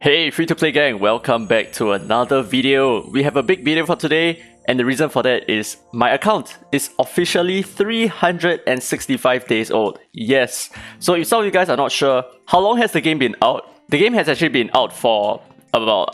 Hey free-to-play gang, welcome back to another video. We have a big video for today, and the reason for that is my account is officially 365 days old. Yes. So if some of you guys are not sure, how long has the game been out? The game has actually been out for about,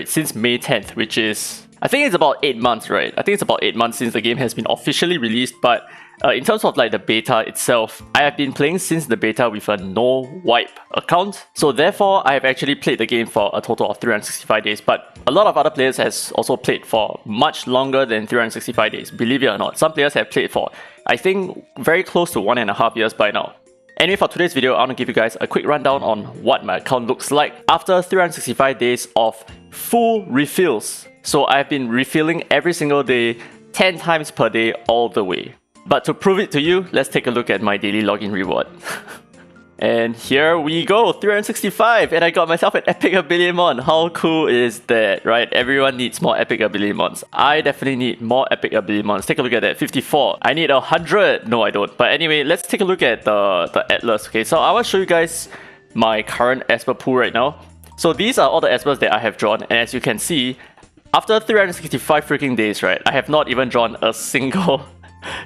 since May 10th, which is, I think it's about 8 months, right? I think it's about 8 months since the game has been officially released, but in terms of like the beta itself, I have been playing since the beta with a no-wipe account. So therefore, I have actually played the game for a total of 365 days. But a lot of other players has also played for much longer than 365 days, believe it or not. Some players have played for, I think, very close to 1.5 years by now. Anyway, for today's video, I want to give you guys a quick rundown on what my account looks like after 365 days of full refills. So I've been refilling every single day, 10 times per day all the way. But to prove it to you, let's take a look at my daily login reward. And here we go, 365, and I got myself an epic ability mon. How cool is that, right? Everyone needs more epic ability mons. I definitely need more epic ability mons. Take a look at that, 54. I need 100. No, I don't. But anyway, let's take a look at the Atlas. Okay, so I want to show you guys my current Esper pool right now. So these are all the Espers that I have drawn, and as you can see, after 365 freaking days, right, I have not even drawn a single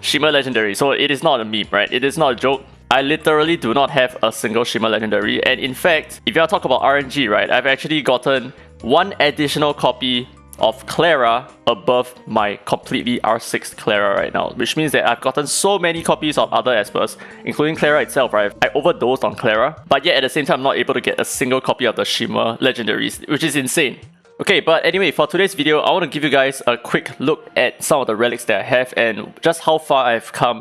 Shimmer Legendary. So it is not a meme, right? It is not a joke. I literally do not have a single Shimmer Legendary. And in fact, if you are talking about RNG, right, I've actually gotten one additional copy of Clara above my completely R6 Clara right now, which means that I've gotten so many copies of other Espers, including Clara itself, right? I overdosed on Clara, but yet at the same time I'm not able to get a single copy of the Shimmer Legendaries, which is insane. Okay, but anyway, for today's video, I want to give you guys a quick look at some of the relics that I have and just how far I've come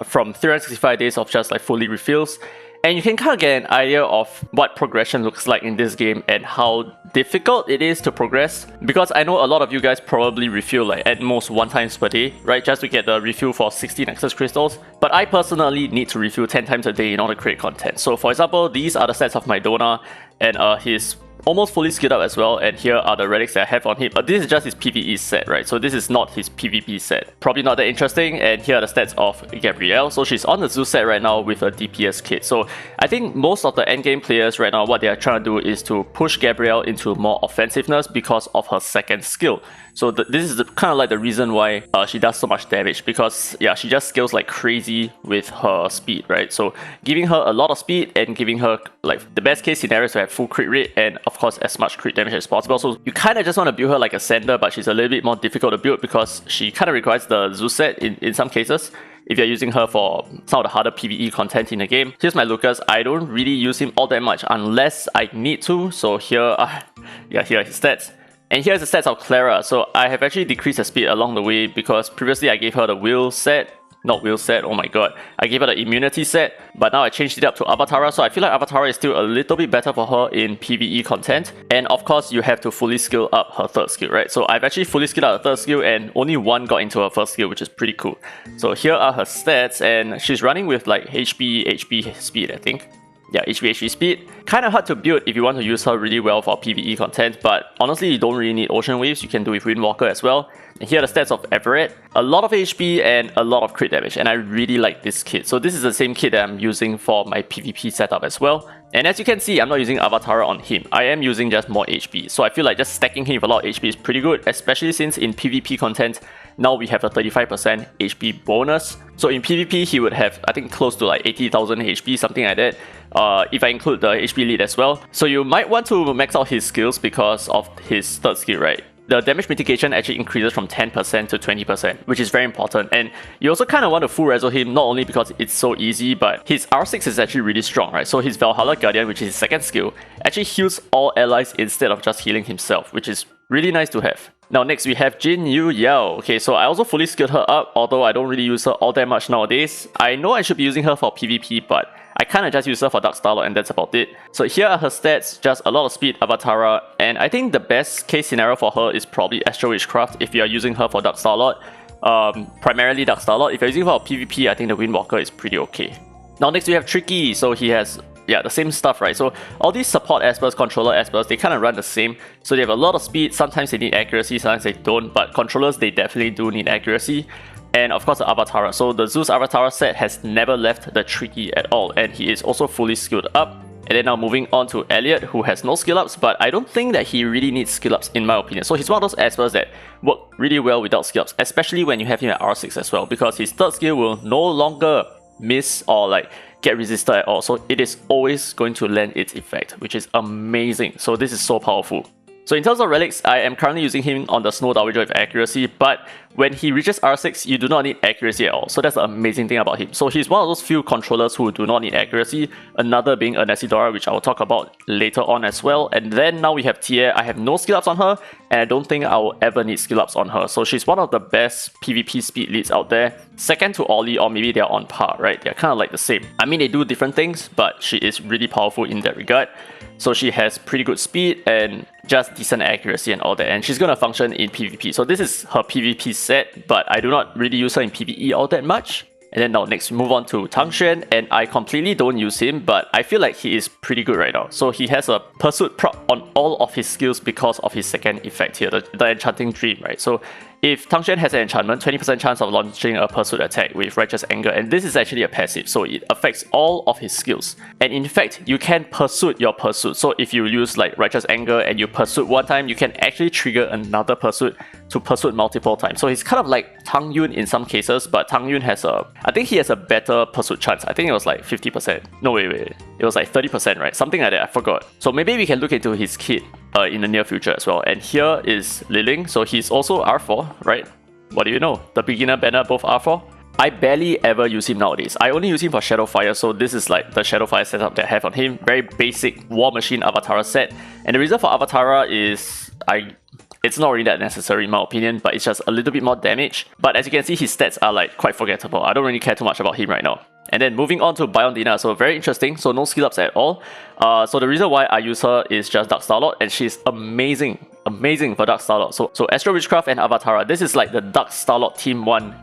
from 365 days of just like fully refills. And you can kind of get an idea of what progression looks like in this game and how difficult it is to progress. Because I know a lot of you guys probably refill like at most 1 time per day, right? Just to get the refill for 60 Nexus Crystals. But I personally need to refill 10 times a day in order to create content. So for example, these are the stats of my donor and his almost fully skilled up as well, and here are the relics that I have on him. But this is just his PvE set, right? So this is not his PvP set. Probably not that interesting. And here are the stats of Gabrielle. So she's on the Zeus set right now with a DPS kit. So I think most of the endgame players right now, what they are trying to do is to push Gabrielle into more offensiveness because of her second skill. So this is kind of like the reason why she does so much damage, because yeah, she just scales like crazy with her speed, right? So giving her a lot of speed and giving her like the best case scenario is to have full crit rate and of course as much crit damage as possible. So you kind of just want to build her like a Sender, but she's a little bit more difficult to build because she kind of requires the Zeus set in some cases if you're using her for some of the harder PvE content in the game. Here's my Lucas. I don't really use him all that much unless I need to. So here are his stats. And here's the stats of Clara. So I have actually decreased the speed along the way because previously I gave her the will set. Not will set, oh my god. I gave her the immunity set, but now I changed it up to Avatara. So I feel like Avatara is still a little bit better for her in PvE content. And of course, you have to fully skill up her third skill, right? So I've actually fully skilled up her third skill and only one got into her first skill, which is pretty cool. So here are her stats, and she's running with like HP speed, I think. Yeah, HP speed. Kind of hard to build if you want to use her really well for PvE content, but honestly, you don't really need Ocean Waves. You can do it with Windwalker as well. And here are the stats of Everett. A lot of HP and a lot of crit damage, and I really like this kit. So this is the same kit that I'm using for my PvP setup as well. And as you can see, I'm not using Avatara on him. I am using just more HP. So I feel like just stacking him with a lot of HP is pretty good, especially since in PvP content, now we have a 35% HP bonus. So in PvP, he would have, I think, close to like 80,000 HP, something like that. If I include the HP lead as well. So you might want to max out his skills because of his third skill, right? The damage mitigation actually increases from 10% to 20%, which is very important. And you also kind of want to full resolve him, not only because it's so easy, but his R6 is actually really strong, right? So his Valhalla Guardian, which is his second skill, actually heals all allies instead of just healing himself, which is really nice to have. Now next we have Jin Yu Yao. Okay, so I also fully skilled her up, although I don't really use her all that much nowadays. I know I should be using her for PvP, but I kind of just use her for Dark Starlord and that's about it. So here are her stats, just a lot of speed, Avatara, and I think the best case scenario for her is probably Astral Witchcraft if you are using her for Dark Starlord. Primarily Dark Starlord. If you're using her for PvP, I think the Windwalker is pretty okay. Now next we have Tricky, so he has the same stuff, right? So all these support Espers, controller Espers, they kind of run the same. So they have a lot of speed, sometimes they need accuracy, sometimes they don't, but controllers, they definitely do need accuracy. And of course the Avatara. So the Zeus Avatara set has never left the Tricky at all, and he is also fully skilled up. And then now moving on to Elliot, who has no skill ups, but I don't think that he really needs skill ups in my opinion. So he's one of those espers that work really well without skill ups, especially when you have him at R6 as well, because his third skill will no longer miss or like get resisted at all. So it is always going to land its effect, which is amazing. So this is so powerful. So in terms of relics, I am currently using him on the Snow Dowager with accuracy, but when he reaches R6, you do not need accuracy at all. So that's the amazing thing about him. So he's one of those few controllers who do not need accuracy, another being a Nessidora, which I will talk about later on as well. And then now we have Tia. I have no skill ups on her, and I don't think I will ever need skill ups on her. So she's one of the best PvP speed leads out there, second to Ollie, or maybe they're on par, right? They're kind of like the same. I mean, they do different things, but she is really powerful in that regard. So she has pretty good speed and just decent accuracy and all that, and she's gonna function in PvP. So this is her PvP set, but I do not really use her in PvE all that much. And then now next we move on to Tang Xuan, and I completely don't use him, but I feel like he is pretty good right now. So he has a Pursuit proc on all of his skills because of his second effect here, the Enchanting Dream, right? So if Tang Xuan has an enchantment, 20% chance of launching a Pursuit attack with Righteous Anger, and this is actually a passive, so it affects all of his skills. And in fact, you can Pursuit your Pursuit. So if you use like Righteous Anger and you Pursuit one time, you can actually trigger another Pursuit to Pursuit multiple times. So he's kind of like Tang Yun in some cases, but Tang Yun has I think he has a better Pursuit chance. I think it was like 50%. No, wait. It was like 30%, right? Something like that, I forgot. So maybe we can look into his kit in the near future as well. And here is Liling, so he's also R4, right? What do you know? The beginner banner both R4. I barely ever use him nowadays. I only use him for Shadowfire, so this is like the Shadowfire setup that I have on him. Very basic War Machine Avatara set. And the reason for Avatara is it's not really that necessary in my opinion, but it's just a little bit more damage. But as you can see, his stats are like quite forgettable. I don't really care too much about him right now. And then moving on to Biondina, so very interesting, so no skill ups at all. So the reason why I use her is just Dark Starlord, and she's amazing for Dark Starlord. So Astral Witchcraft and Avatara, this is like the Dark Starlord Team 1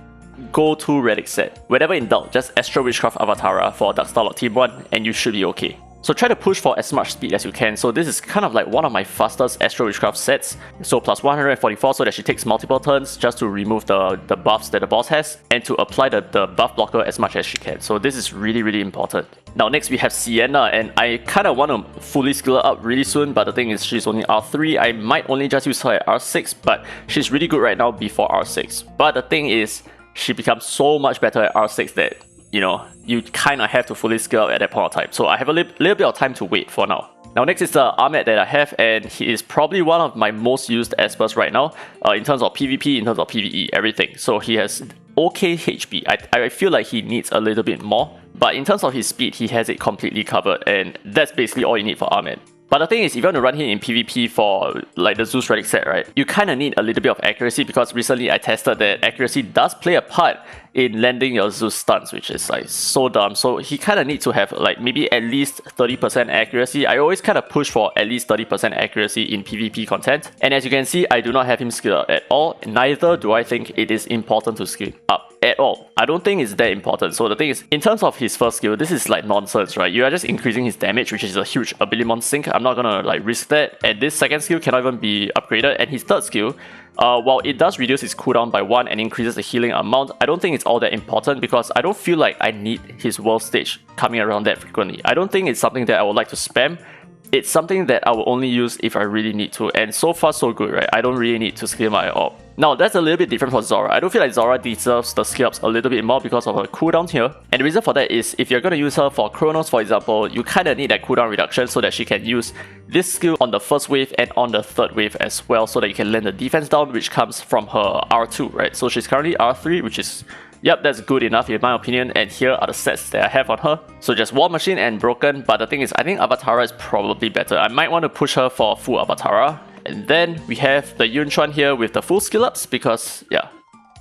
go-to relic set. Whenever in doubt, just Astral Witchcraft Avatara for Dark Starlord Team 1 and you should be okay. So try to push for as much speed as you can. So this is kind of like one of my fastest Astral Witchcraft sets. So plus 144 so that she takes multiple turns just to remove the buffs that the boss has and to apply the buff blocker as much as she can. So this is really, really important. Now next we have Sienna, and I kind of want to fully skill her up really soon, but the thing is she's only R3. I might only just use her at R6, but she's really good right now before R6. But the thing is, she becomes so much better at R6 that, you know, you kind of have to fully scale up at that point of time. So I have a little bit of time to wait for now. Now next is the Ahmed that I have, and he is probably one of my most used espers right now in terms of PvP, in terms of PvE, everything. So he has okay HP. I feel like he needs a little bit more, but in terms of his speed, he has it completely covered, and that's basically all you need for Ahmed. But the thing is, if you want to run him in PvP for like the Zeus Relic set, right, you kind of need a little bit of accuracy, because recently I tested that accuracy does play a part in landing your Zeus stuns, which is like so dumb. So he kind of needs to have like maybe at least 30% accuracy. I always kind of push for at least 30% accuracy in PvP content. And as you can see, I do not have him skilled up at all. Neither do I think it is important to skill up at all. I don't think it's that important. So the thing is, in terms of his first skill, this is like nonsense, right? You are just increasing his damage, which is a huge Abilimon sink. I'm not gonna like risk that. And this second skill cannot even be upgraded. And his third skill, while it does reduce his cooldown by 1 and increases the healing amount, I don't think it's all that important, because I don't feel like I need his world stage coming around that frequently. I don't think it's something that I would like to spam. It's something that I will only use if I really need to, and so far so good, right? I don't really need to scale him up at all. Now that's a little bit different for Zora. I don't feel like Zora deserves the skill ups a little bit more because of her cooldown here. And the reason for that is, if you're going to use her for Chronos, for example, you kind of need that cooldown reduction so that she can use this skill on the first wave and on the third wave as well, so that you can land the defense down, which comes from her R2, right? So she's currently R3, which is, yep, that's good enough in my opinion, and here are the sets that I have on her. So just War Machine and Broken, but the thing is, I think Avatara is probably better. I might want to push her for full Avatara. And then we have the Yun Chuan here with the full skill ups, because, yeah,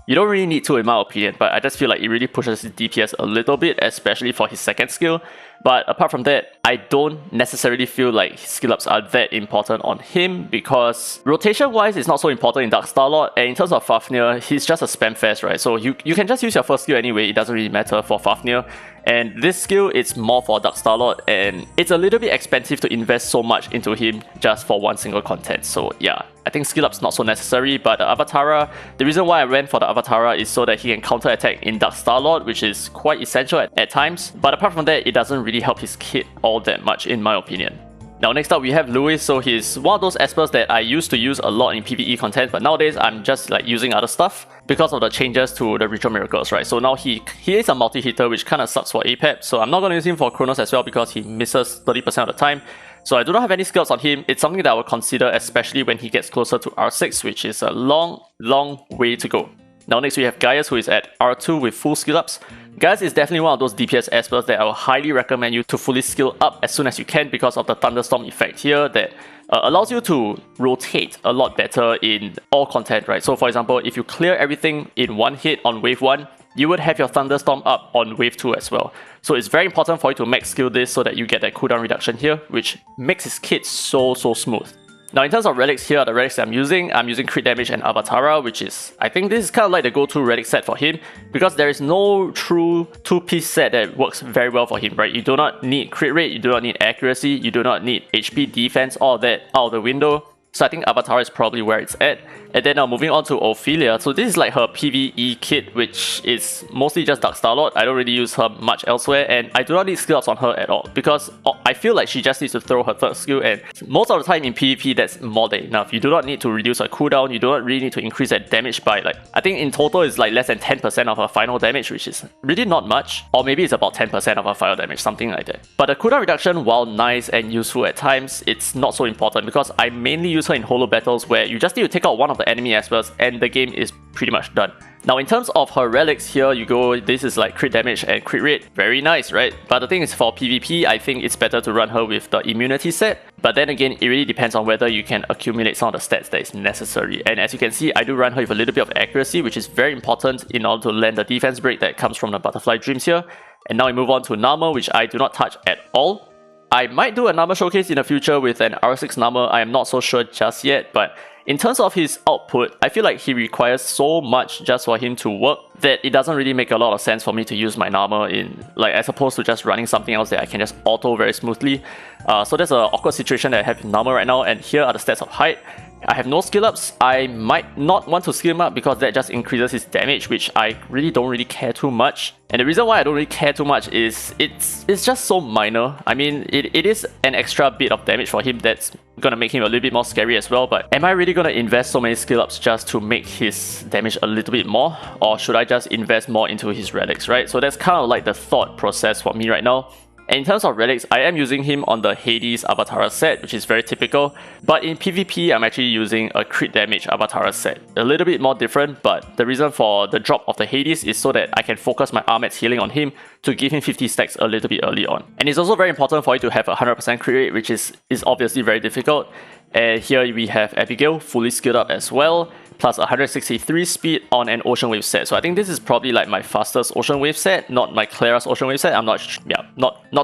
you don't really need to in my opinion, but I just feel like it really pushes his DPS a little bit, especially for his second skill. But apart from that, I don't necessarily feel like his skill ups are that important on him, because rotation wise it's not so important in Dark Starlord, and in terms of Fafnir, he's just a spam fest, right? So you can just use your first skill anyway, it doesn't really matter for Fafnir. And this skill, it's more for Dark Starlord, and it's a little bit expensive to invest so much into him just for one single content. So yeah, I think skill up's not so necessary. But the Avatara, the reason why I went for the Avatara is so that he can counter attack in Dark Starlord, which is quite essential at times. But apart from that, it doesn't really help his kit all that much in my opinion. Now next up we have Louis. So he's one of those espers that I used to use a lot in PvE content, but nowadays I'm just like using other stuff because of the changes to the Ritual Miracles, right? So now he is a multi-hitter, which kind of sucks for APEP, so I'm not going to use him for Chronos as well because he misses 30% of the time. So I do not have any skills on him. It's something that I will consider, especially when he gets closer to R6, which is a long way to go. Now next we have Gaius, who is at R2 with full skill ups. Gaius is definitely one of those DPS espers that I will highly recommend you to fully skill up as soon as you can because of the Thunderstorm effect here that allows you to rotate a lot better in all content, right? So for example, if you clear everything in one hit on wave 1, you would have your Thunderstorm up on wave 2 as well. So it's very important for you to max skill this so that you get that cooldown reduction here, which makes his kit so smooth. Now in terms of relics, here are the relics that I'm using crit damage and Avatara, which is, I think this is kind of like the go-to relic set for him because there is no true two-piece set that works very well for him, right? You do not need crit rate, you do not need accuracy, you do not need HP, defense, all of that out of the window. So I think Avatar is probably where it's at. And then now moving on to Ophelia. So this is like her PvE kit, which is mostly just Dark Starlord. I don't really use her much elsewhere, and I do not need skill ups on her at all because I feel like she just needs to throw her third skill, and most of the time in PvP that's more than enough. You do not need to reduce her cooldown, you do not really need to increase that damage by like, I think in total it's like less than 10% of her final damage, which is really not much, or maybe it's about 10% of her final damage, something like that. But the cooldown reduction, while nice and useful at times, it's not so important because I mainly use her in holo battles where you just need to take out one of the enemy espers and the game is pretty much done. Now in terms of her relics, here you go, this is like crit damage and crit rate, very nice, right? But the thing is, for PvP, I think it's better to run her with the immunity set, but then again, it really depends on whether you can accumulate some of the stats that is necessary. And as you can see, I do run her with a little bit of accuracy, which is very important in order to land the defense break that comes from the Butterfly Dreams here. And now we move on to Nama, which I do not touch at all. I might do a Nama showcase in the future with an R6 Nama, I am not so sure just yet, but in terms of his output, I feel like he requires so much just for him to work that it doesn't really make a lot of sense for me to use my Nama in, like, as opposed to just running something else that I can just auto very smoothly. So that's an awkward situation that I have with Nama right now, and here are the stats of height. I have no skill ups. I might not want to skill him up because that just increases his damage, which I really don't really care too much. And the reason why I don't really care too much is it's just so minor. I mean, it is an extra bit of damage for him that's gonna make him a little bit more scary as well, but am I really gonna invest so many skill ups just to make his damage a little bit more? Or should I just invest more into his relics, right? So that's kind of like the thought process for me right now. And in terms of relics, I am using him on the Hades Avatara set, which is very typical. But in PvP, I'm actually using a crit damage Avatara set. A little bit more different, but the reason for the drop of the Hades is so that I can focus my Armad's healing on him to give him 50 stacks a little bit early on. And it's also very important for you to have a 100% crit rate, which is obviously very difficult. And here we have Abigail, fully skilled up as well, plus 163 speed on an Ocean Wave set. So I think this is probably like my fastest Ocean Wave set, not my Clara's Ocean Wave set. I'm not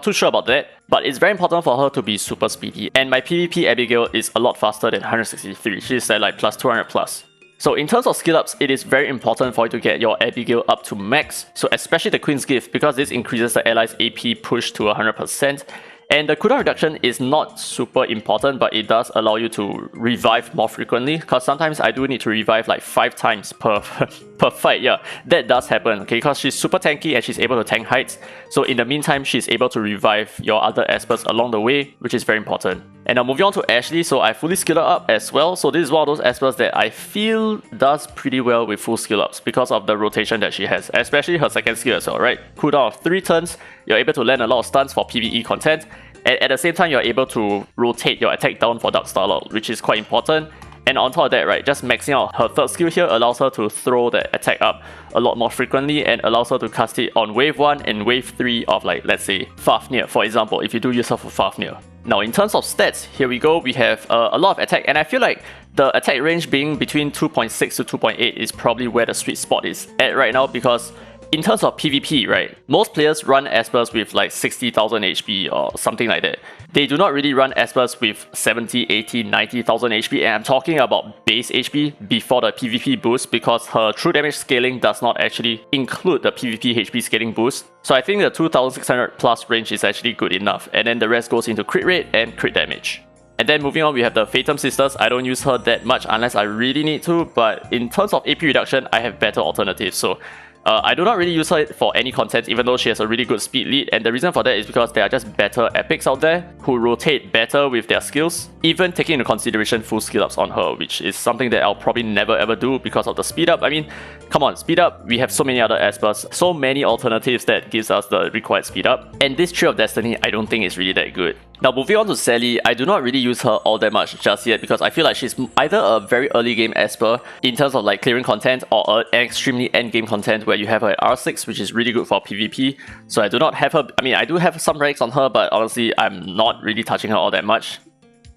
too sure about that. But it's very important for her to be super speedy. And my PvP Abigail is a lot faster than 163. She's at like plus 200 plus. So in terms of skill ups, it is very important for you to get your Abigail up to max. So especially the Queen's Gift, because this increases the ally's AP push to 100%. And the cooldown reduction is not super important, but it does allow you to revive more frequently, because sometimes I do need to revive like 5 times per fight. Yeah, that does happen, okay, because she's super tanky and she's able to tank heights. So in the meantime, she's able to revive your other espers along the way, which is very important. And now moving on to Ashley, so I fully skilled her up as well. So this is one of those espers that I feel does pretty well with full skill ups because of the rotation that she has, especially her second skill as well, right? Cooldown of 3 turns, you're able to land a lot of stuns for PvE content, and at the same time you're able to rotate your attack down for Dark Starlord, which is quite important. And on top of that, right, just maxing out her third skill here allows her to throw the attack up a lot more frequently and allows her to cast it on wave 1 and wave 3 of, like, let's say Fafnir, for example, if you do use her for Fafnir. Now in terms of stats, here we go, we have a lot of attack, and I feel like the attack range being between 2.6 to 2.8 is probably where the sweet spot is at right now, because in terms of PvP, right, most players run espers with like 60,000 HP or something like that. They do not really run espers with 70, 80, 90,000 HP, and I'm talking about base HP before the PvP boost, because her true damage scaling does not actually include the PvP HP scaling boost. So I think the 2600 plus range is actually good enough, and then the rest goes into crit rate and crit damage. And then moving on, we have the Phantom Sisters. I don't use her that much unless I really need to, but in terms of AP reduction, I have better alternatives. So I do not really use her for any content, even though she has a really good speed lead, and the reason for that is because there are just better epics out there who rotate better with their skills, even taking into consideration full skill ups on her, which is something that I'll probably never ever do because of the speed up. I mean, come on, speed up, we have so many other espers, so many alternatives that gives us the required speed up, and this Tree of Destiny I don't think is really that good. Now moving on to Sally, I do not really use her all that much just yet because I feel like she's either a very early game esper in terms of like clearing content, or an extremely end game content where you have her at R6, which is really good for PvP. So I do not have her. I mean, I do have some ranks on her, but honestly I'm not really touching her all that much.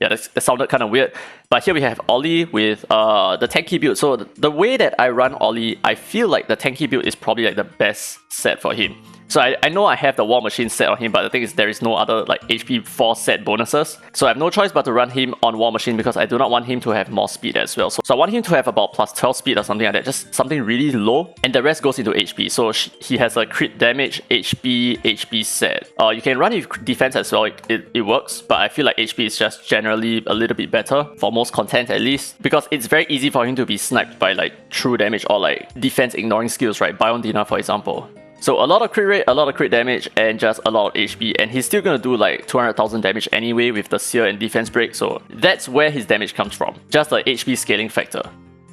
Yeah, that sounded kind of weird. But here we have Ollie with the tanky build. So the way that I run Ollie, I feel like the tanky build is probably like the best set for him. So I know I have the War Machine set on him, but the thing is there is no other like HP 4 set bonuses. So I have no choice but to run him on War Machine because I do not want him to have more speed as well. So I want him to have about plus 12 speed or something like that, just something really low, and the rest goes into HP. So he has a crit damage, HP set. You can run with defense as well, it works, but I feel like HP is just generally a little bit better for most content at least, because it's very easy for him to be sniped by like true damage or like defense ignoring skills, right? Bion Dina for example. So a lot of crit rate, a lot of crit damage, and just a lot of HP, and he's still gonna do like 200,000 damage anyway with the Seer and defense break, so that's where his damage comes from, just the HP scaling factor.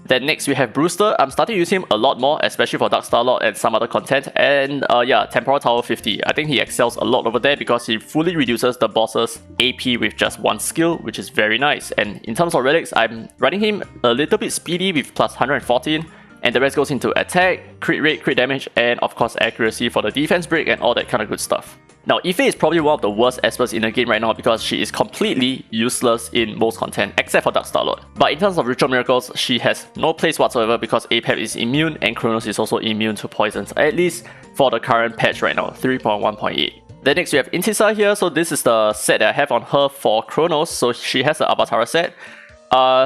Then next we have Brewster. I'm starting to use him a lot more, especially for Dark Starlord and some other content, and yeah, Temporal Tower 50. I think he excels a lot over there because he fully reduces the boss's AP with just one skill, which is very nice. And in terms of relics, I'm running him a little bit speedy with plus 114, and the rest goes into attack, crit rate, crit damage, and of course accuracy for the defense break and all that kind of good stuff. Now, Ife is probably one of the worst espers in the game right now because she is completely useless in most content except for Dark Starlord. But in terms of Ritual Miracles, she has no place whatsoever because APEP is immune and Chronos is also immune to poisons, at least for the current patch right now, 3.1.8. Then next we have Intisa here, so this is the set that I have on her for Chronos, so she has the Avatara set.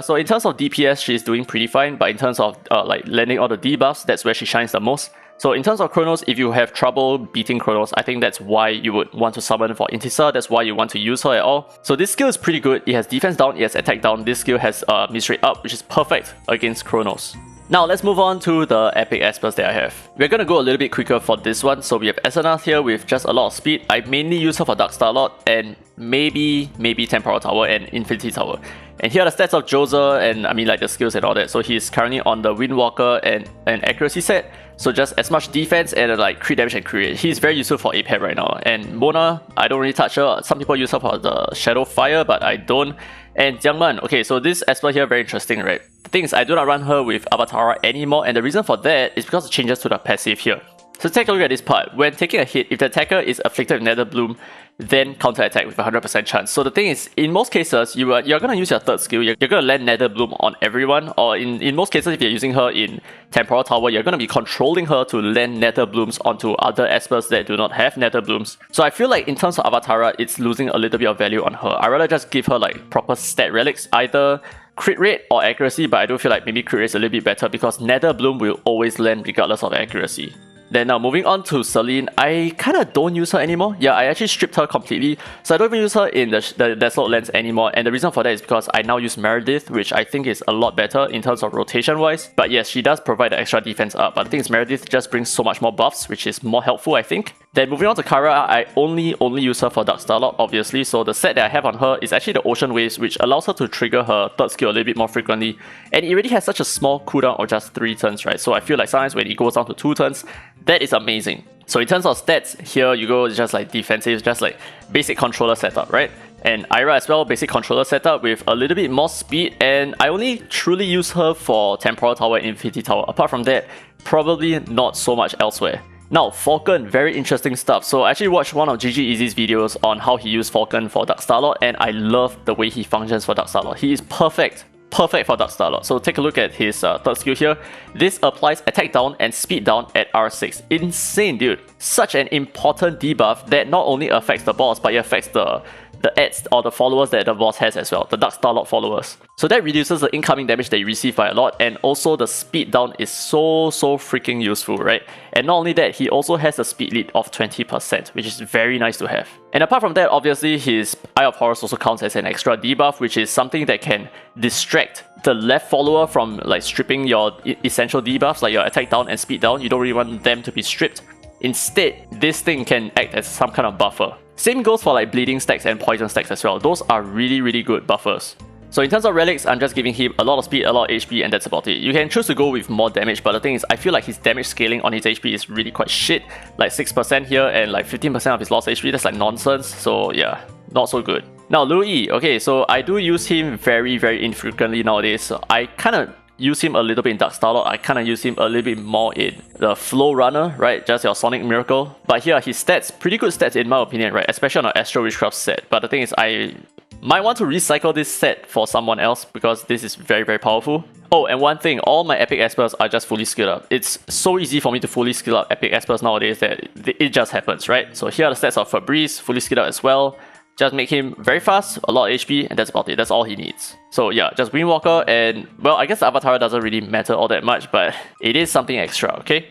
So in terms of DPS, she's doing pretty fine, but in terms of like landing all the debuffs, that's where she shines the most. So in terms of Chronos, if you have trouble beating Chronos, I think that's why you would want to summon for Intisa, that's why you want to use her at all. So this skill is pretty good, it has defense down, it has attack down, this skill has miss rate up, which is perfect against Chronos. Now let's move on to the epic espers that I have. We're gonna go a little bit quicker for this one. So we have Esanath here with just a lot of speed. I mainly use her for Dark Starlord and maybe Temporal Tower and Infinity Tower. And here are the stats of Joser and I mean like the skills and all that. So he's currently on the Windwalker and an accuracy set. So just as much defense and like crit damage and crit rate. He's very useful for APEP right now. And Mona, I don't really touch her. Some people use her for the Shadow Fire, but I don't. And Jiangman, okay, so this Esper here very interesting, right? The thing is, I do not run her with Avatara anymore, and the reason for that is because it changes to the passive here. So take a look at this part. When taking a hit, if the attacker is afflicted with Nether Bloom, then counter attack with 100% chance. So the thing is, in most cases, you're gonna use your third skill, you're gonna land Nether Bloom on everyone, or in most cases, if you're using her in Temporal Tower, you're gonna be controlling her to land Nether Blooms onto other espers that do not have Nether Blooms. So I feel like in terms of Avatara, it's losing a little bit of value on her. I'd rather just give her like proper stat relics, either crit rate or accuracy, but I do feel like maybe crit rate is a little bit better because Nether Bloom will always land regardless of accuracy. Then now moving on to Celine, I kind of don't use her anymore. Yeah, I actually stripped her completely. So I don't even use her in the Desolate Lands anymore. And the reason for that is because I now use Meredith, which I think is a lot better in terms of rotation wise. But yes, she does provide the extra defense up. But the thing is, Meredith just brings so much more buffs, which is more helpful, I think. Then moving on to Kara, I only use her for Dark Starlord, obviously. So the set that I have on her is actually the Ocean Waves, which allows her to trigger her third skill a little bit more frequently. And it already has such a small cooldown of just 3 turns, right? So I feel like sometimes when it goes down to 2 turns, that is amazing. So in terms of stats, here you go, it's just like defensive, just like basic controller setup, right? And Ira as well, basic controller setup with a little bit more speed, and I only truly use her for Temporal Tower and Infinity Tower. Apart from that, probably not so much elsewhere. Now, Falcon, very interesting stuff. So I actually watched one of GG Easy's videos on how he used Falcon for Dark Starlord, and I love the way he functions for Dark Starlord. He is perfect for Dark Starlord. So take a look at his third skill here. This applies attack down and speed down at R6. Insane, dude. Such an important debuff that not only affects the boss, but it affects the the ads or the followers that the boss has as well, the Dark Starlord followers. So that reduces the incoming damage that you receive by a lot, and also the speed down is so freaking useful, right? And not only that, he also has a speed lead of 20%, which is very nice to have. And apart from that, obviously his Eye of Horus also counts as an extra debuff, which is something that can distract the left follower from like stripping your essential debuffs, like your attack down and speed down. You don't really want them to be stripped. Instead, this thing can act as some kind of buffer. Same goes for like bleeding stacks and poison stacks as well. Those are really good buffers. So in terms of relics, I'm just giving him a lot of speed, a lot of HP, and that's about it. You can choose to go with more damage, but the thing is, I feel like his damage scaling on his HP is really quite shit. Like 6% here and like 15% of his lost HP, that's like nonsense. So yeah, not so good. Now Louis, okay, so I do use him very infrequently nowadays. So I kind of use him a little bit in Dark Starlord. I kind of use him a little bit more in the Flow Runner, right? Just your Sonic Miracle. But here are his stats, pretty good stats in my opinion, right? Especially on an Astral Witchcraft set. But the thing is, I might want to recycle this set for someone else because this is very powerful. Oh, and one thing, all my epic espers are just fully skilled up. It's so easy for me to fully skill up epic espers nowadays that it just happens, right? So here are the stats of Fabrice, fully skilled up as well. Just make him very fast, a lot of HP, and that's about it. That's all he needs. So yeah, just Windwalker, and well, I guess the Avatar doesn't really matter all that much, but it is something extra, okay?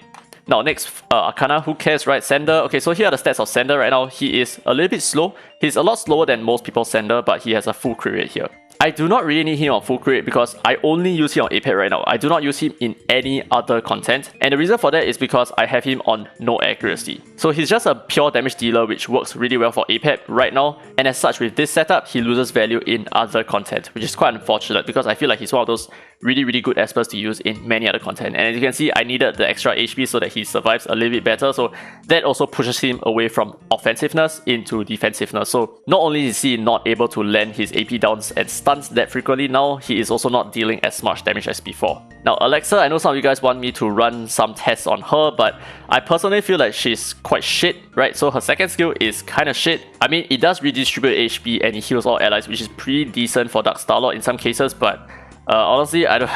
Now next, Arcana, who cares, right? Sender. Okay, so here are the stats of Sender right now. He is a little bit slow. He's a lot slower than most people's Sender, but he has a full crit rate here. I do not really need him on full crit because I only use him on Apex right now. I do not use him in any other content, and the reason for that is because I have him on no accuracy. So he's just a pure damage dealer, which works really well for Apex right now, and as such with this setup, he loses value in other content, which is quite unfortunate because I feel like he's one of those really good espers to use in many other content. And as you can see, I needed the extra HP so that he survives a little bit better, so that also pushes him away from offensiveness into defensiveness. So not only is he not able to land his AP downs and stuns that frequently now, he is also not dealing as much damage as before. Now Alexa, I know some of you guys want me to run some tests on her, but I personally feel like she's quite shit, right? So her second skill is kind of shit. I mean, it does redistribute HP and it heals all allies, which is pretty decent for Dark Starlord in some cases, but honestly, I don't...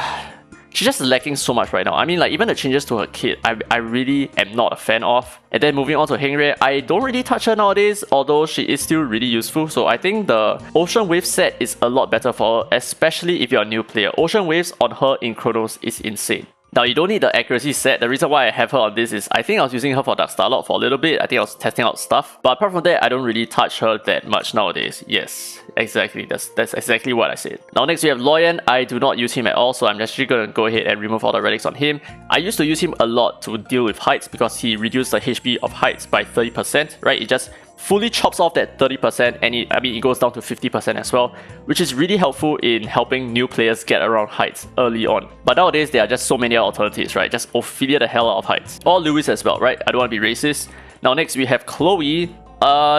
She's just lacking so much right now. I mean, like, even the changes to her kit, I really am not a fan of. And then moving on to Hengre, I don't really touch her nowadays, although she is still really useful. So I think the Ocean Wave set is a lot better for her, especially if you're a new player. Ocean Waves on her in Chronos is insane. Now, you don't need the accuracy set. The reason why I have her on this is I think I was using her for Dark Starlord for a little bit. I think I was testing out stuff. But apart from that, I don't really touch her that much nowadays. Yes, exactly. That's exactly what I said. Now, next we have Loyan. I do not use him at all, so I'm actually going to go ahead and remove all the relics on him. I used to use him a lot to deal with heights because he reduced the HP of heights by 30%, right? It just fully chops off that 30% and it goes down to 50% as well, which is really helpful in helping new players get around heights early on. But nowadays there are just so many alternatives, right? Just Ophelia the hell out of heights. Or Lewis as well, right? I don't want to be racist. Now next we have Chloe.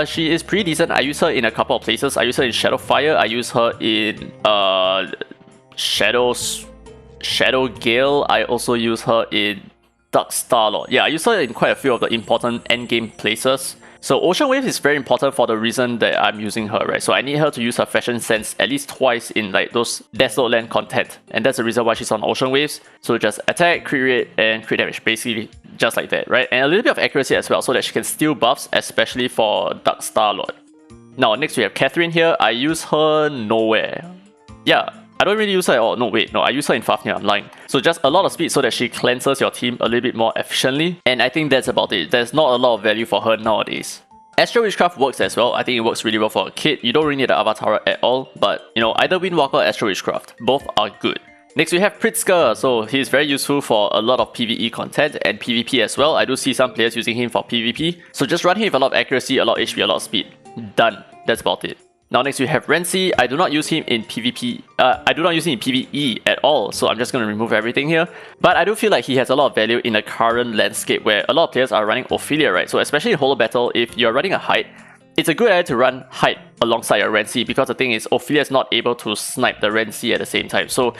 She is pretty decent. I use her in a couple of places. I use her in Shadowfire. I use her in Shadow Gale. I also use her in Dark Starlord. Yeah, I use her in quite a few of the important endgame places. So Ocean Wave is very important for the reason that I'm using her, right? So I need her to use her Fashion Sense at least twice in like those Desolate Land content. And that's the reason why she's on Ocean Waves. So just attack, crit rate, and crit damage, basically just like that, right? And a little bit of accuracy as well so that she can steal buffs, especially for Dark Starlord. Now next we have Catherine here. I use her nowhere. Yeah, I don't really use her at all. No, wait, no, I use her in Fafnir, I'm lying. So just a lot of speed so that she cleanses your team a little bit more efficiently. And I think that's about it. There's not a lot of value for her nowadays. Astral Witchcraft works as well. I think it works really well for a kid. You don't really need the Avatar at all. But, you know, either Windwalker or Astral Witchcraft. Both are good. Next we have Pritzker. So he's very useful for a lot of PvE content and PvP as well. I do see some players using him for PvP. So just run him with a lot of accuracy, a lot of HP, a lot of speed. Done. That's about it. Now next we have Renzi. I do not use him in PvP. I do not use him in PvE at all, so I'm just going to remove everything here. But I do feel like he has a lot of value in the current landscape where a lot of players are running Ophelia, right? So especially in Holo Battle, if you're running a height, it's a good idea to run height alongside your Renzi because the thing is Ophelia is not able to snipe the Renzi at the same time. So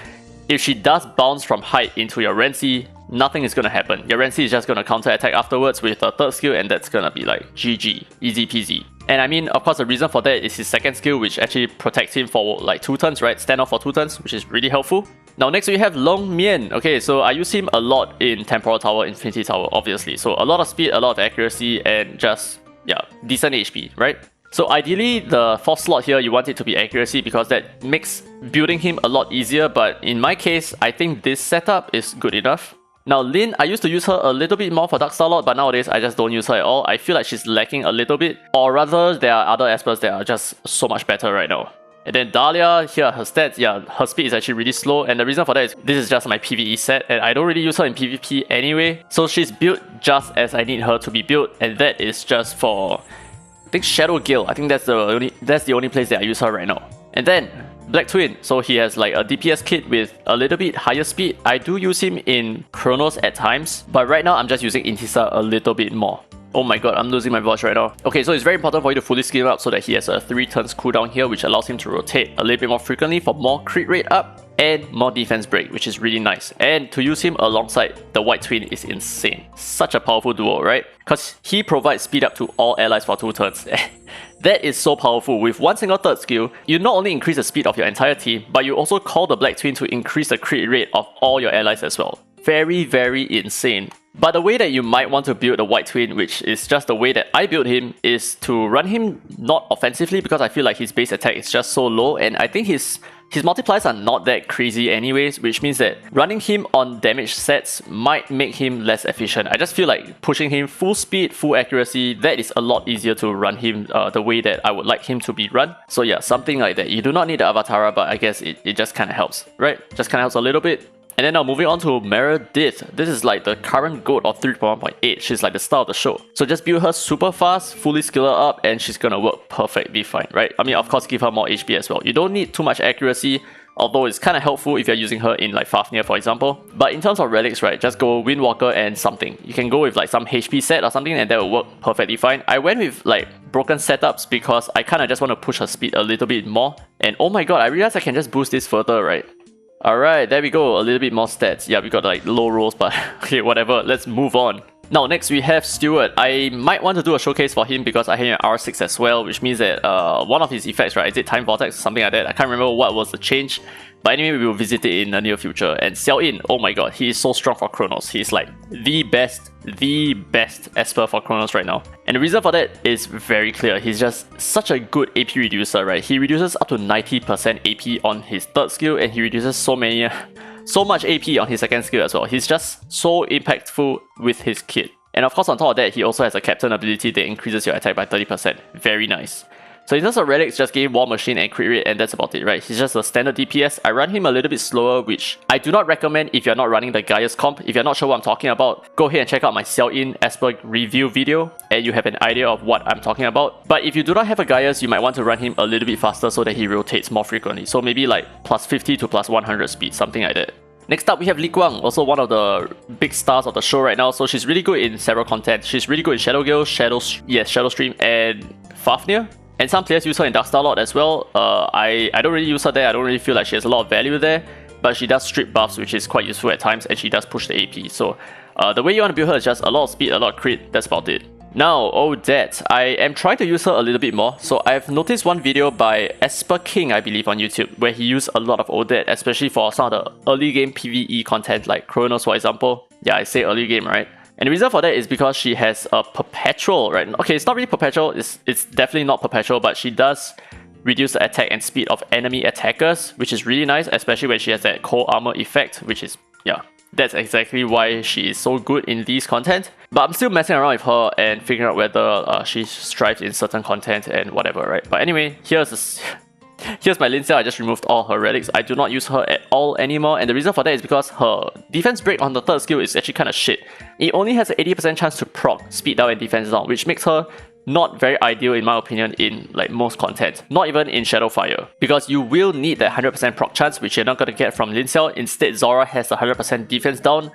if she does bounce from height into your Renzi, nothing is going to happen. Your Renzi is just going to counter attack afterwards with a third skill, and that's going to be like GG, easy peasy. And I mean, of course, the reason for that is his second skill, which actually protects him for like 2 turns, right? Stand off for 2 turns, which is really helpful. Now next we have Long Mian. Okay, so I use him a lot in Temporal Tower, Infinity Tower, obviously. So a lot of speed, a lot of accuracy, and just, yeah, decent HP, right? So ideally, the 4th slot here, you want it to be accuracy because that makes building him a lot easier, but in my case, I think this setup is good enough. Now Lyn, I used to use her a little bit more for Dark Star Lord, but nowadays I just don't use her at all. I feel like she's lacking a little bit, or rather there are other espers that are just so much better right now. And then Dahlia, here are her stats. Yeah, her speed is actually really slow, and the reason for that is this is just my PvE set, and I don't really use her in PvP anyway. So she's built just as I need her to be built, and that is just for, I think, Shadow Gale. I think that's the only place that I use her right now. And then Black Twin, so he has like a DPS kit with a little bit higher speed. I do use him in Chronos at times, but right now I'm just using Intisa a little bit more. Oh my god, I'm losing my voice right now. Okay, so it's very important for you to fully skill him up so that he has a 3 turns cooldown here, which allows him to rotate a little bit more frequently for more crit rate up and more defense break, which is really nice. And to use him alongside the White Twin is insane. Such a powerful duo, right? Because he provides speed up to all allies for 2 turns. That is so powerful. With one single third skill, you not only increase the speed of your entire team, but you also call the Black Twin to increase the crit rate of all your allies as well. Very, very insane. But the way that you might want to build the White Twin, which is just the way that I build him, is to run him not offensively because I feel like his base attack is just so low, and I think his multipliers are not that crazy anyways, which means that running him on damage sets might make him less efficient. I just feel like pushing him full speed, full accuracy, that is a lot easier to run him the way that I would like him to be run. So yeah, something like that. You do not need the Avatara, but I guess it just kind of helps, right? Just kind of helps a little bit. And then now moving on to Meredith. This is like the current goat of 3.1.8. She's like the star of the show. So just build her super fast, fully skill her up, and she's gonna work perfectly fine, right? I mean, of course, give her more HP as well. You don't need too much accuracy, although it's kind of helpful if you're using her in like Fafnir, for example. But in terms of relics, right, just go Windwalker and something. You can go with like some HP set or something, and that will work perfectly fine. I went with like broken setups because I kind of just want to push her speed a little bit more. And oh my god, I realized I can just boost this further, right? Alright, there we go, a little bit more stats. Yeah, we got like low rolls, but okay, whatever, let's move on. Now next we have Stewart. I might want to do a showcase for him because I have an R6 as well, which means that one of his effects, right, is it Time Vortex or something like that? I can't remember what was the change. But anyway, we will visit it in the near future. And Xiao In, oh my god, he is so strong for Chronos. He's like the best Esper for Chronos right now. And the reason for that is very clear. He's just such a good AP reducer, right? He reduces up to 90% AP on his 3rd skill, and he reduces so much AP on his 2nd skill as well. He's just so impactful with his kit. And of course, on top of that, he also has a Captain ability that increases your attack by 30%. Very nice. So in terms of relics, just give War Machine and crit rate, and that's about it, right? He's just a standard DPS. I run him a little bit slower, which I do not recommend if you're not running the Gaius comp. If you're not sure what I'm talking about, go ahead and check out my Xiao In Esper review video, and you have an idea of what I'm talking about. But if you do not have a Gaius, you might want to run him a little bit faster so that he rotates more frequently. So maybe like plus 50 to plus 100 speed, something like that. Next up, we have Li Guang, also one of the big stars of the show right now. So she's really good in several content. She's really good in Shadow Gale, Shadow Stream, and Fafnir. And some players use her in Dark Star Lord as well. I don't really use her there. I don't really feel like she has a lot of value there. But she does strip buffs, which is quite useful at times, and she does push the AP. So the way you want to build her is just a lot of speed, a lot of crit. That's about it. Now, Odette. I am trying to use her a little bit more. So I've noticed one video by Esper King, I believe, on YouTube, where he used a lot of Odette, especially for some of the early game PvE content, like Chronos, for example. Yeah, I say early game, right? And the reason for that is because she has a perpetual, right? Okay, it's not really perpetual, it's definitely not perpetual, but she does reduce the attack and speed of enemy attackers, which is really nice, especially when she has that cold armor effect, which is, yeah, that's exactly why she is so good in these content. But I'm still messing around with her and figuring out whether she strives in certain content and whatever, right? But anyway, here's my Lyn Xiao. I just removed all her relics. I do not use her at all anymore, and the reason for that is because her defense break on the 3rd skill is actually kind of shit. It only has an 80% chance to proc speed down and defense down, which makes her not very ideal in my opinion in like most content, not even in Shadowfire, because you will need that 100% proc chance, which you're not going to get from Lyn Xiao. Instead, Zora has the 100% defense down,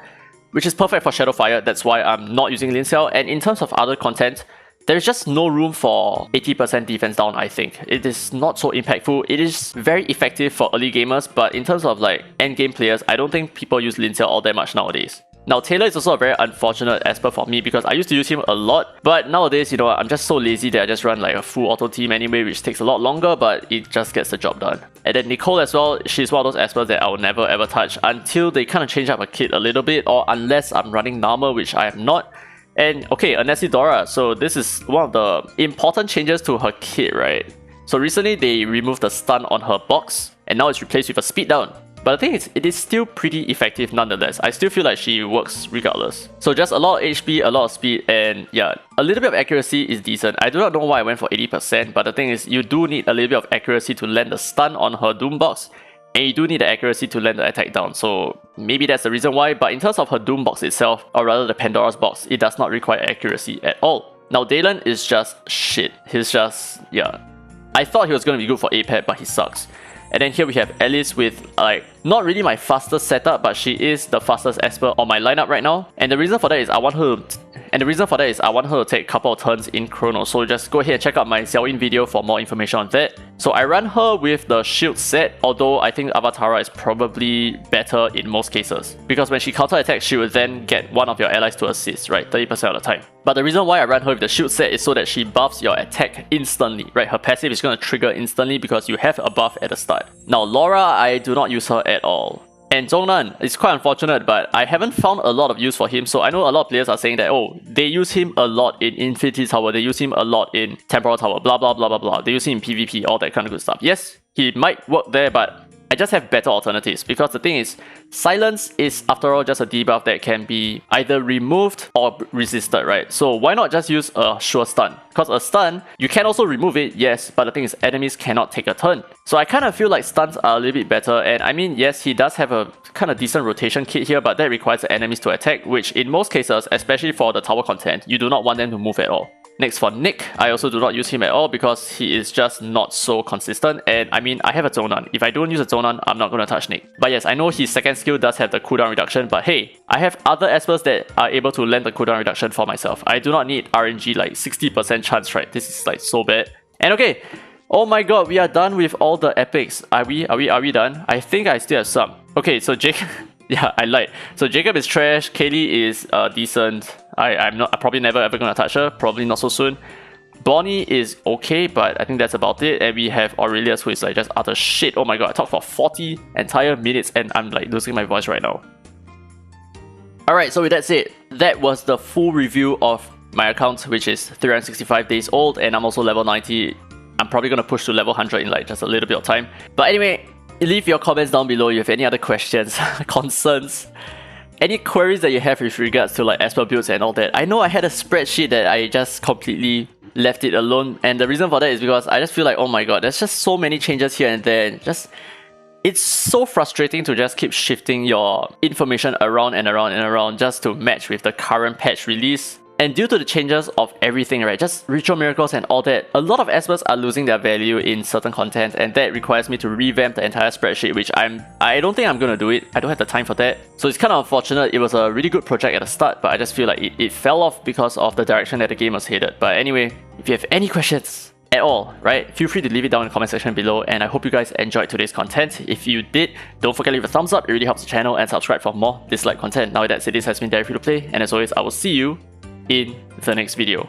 which is perfect for Shadowfire. That's why I'm not using Lyn Xiao. And in terms of other content, there is just no room for 80% defense down, I think. It is not so impactful. It is very effective for early gamers, but in terms of like endgame players, I don't think people use Lyn Xiao all that much nowadays. Now, Taylor is also a very unfortunate Esper for me because I used to use him a lot, but nowadays, you know, I'm just so lazy that I just run like a full auto team anyway, which takes a lot longer, but it just gets the job done. And then Nicole as well, she's one of those Espers that I will never ever touch until they kind of change up a kit a little bit, or unless I'm running Narmer, which I am not. And okay, Anesidora, so this is one of the important changes to her kit, right? So recently they removed the stun on her box, and now it's replaced with a speed down. But the thing is, it is still pretty effective nonetheless. I still feel like she works regardless. So just a lot of HP, a lot of speed, and yeah, a little bit of accuracy is decent. I do not know why I went for 80%, but the thing is, you do need a little bit of accuracy to land the stun on her Doom box, and you do need the accuracy to land the attack down. So maybe that's the reason why, but in terms of her Doom box itself, or rather the Pandora's box, it does not require accuracy at all. Now Dalen is just shit. He's just, yeah. I thought he was going to be good for APET, but he sucks. And then here we have Alice with like not really my fastest setup, but she is the fastest Esper on my lineup right now. And the reason for that is I want her to take a couple of turns in Chrono. So just go ahead and check out my Xiaoyin video for more information on that. So I run her with the shield set, although I think Avatara is probably better in most cases. Because when she counter attacks, she will then get one of your allies to assist, right? 30% of the time. But the reason why I run her with the shield set is so that she buffs your attack instantly, right? Her passive is going to trigger instantly because you have a buff at the start. Now Laura, I do not use her at all. And Zhongnan, it's quite unfortunate, but I haven't found a lot of use for him. So I know a lot of players are saying that, oh, they use him a lot in Infinity Tower, they use him a lot in Temporal Tower, blah blah blah blah blah. They use him in PvP, all that kind of good stuff. Yes, he might work there, but I just have better alternatives, because the thing is, silence is after all just a debuff that can be either removed or resisted, right? So why not just use a sure stun? Because a stun, you can also remove it, yes, but the thing is, enemies cannot take a turn. So I kind of feel like stuns are a little bit better, and I mean, yes, he does have a kind of decent rotation kit here, but that requires the enemies to attack, which in most cases, especially for the tower content, you do not want them to move at all. Next for Nick, I also do not use him at all because he is just not so consistent, and I mean, I have a Zonan. If I don't use a Zonan, I'm not going to touch Nick. But yes, I know his second skill does have the cooldown reduction, but hey, I have other Espers that are able to land the cooldown reduction for myself. I do not need RNG like 60% chance, right? This is like so bad. And okay, oh my god, we are done with all the epics. Are we done? I think I still have some. Okay, so Jacob, yeah, I lied. So Jacob is trash, Kaylee is decent. I'm probably never ever gonna touch her, probably not so soon. Bonnie is okay, but I think that's about it. And we have Aurelius, who is like just utter shit. Oh my god, I talked for 40 entire minutes and I'm like losing my voice right now. Alright, so with that said, that was the full review of my account, which is 365 days old, and I'm also level 90. I'm probably gonna push to level 100 in like just a little bit of time. But anyway, leave your comments down below if you have any other questions, concerns, any queries that you have with regards to like Esper builds and all that. I know I had a spreadsheet that I just completely left it alone, and the reason for that is because I just feel like, oh my god, there's just so many changes here and there, and just it's so frustrating to just keep shifting your information around and around and around just to match with the current patch release. And due to the changes of everything, right, just ritual miracles and all that, a lot of Espers are losing their value in certain content, and that requires me to revamp the entire spreadsheet, which I don't think I'm gonna do it. I don't have the time for that. So it's kind of unfortunate. It was a really good project at the start, but I just feel like it fell off because of the direction that the game was headed. But anyway, if you have any questions at all, right, feel free to leave it down in the comment section below, and I hope you guys enjoyed today's content. If you did, don't forget to leave a thumbs up, it really helps the channel, and subscribe for more Dislyte content. Now with that said, this has been Derek Free to Play, and as always, I will see you in the next video.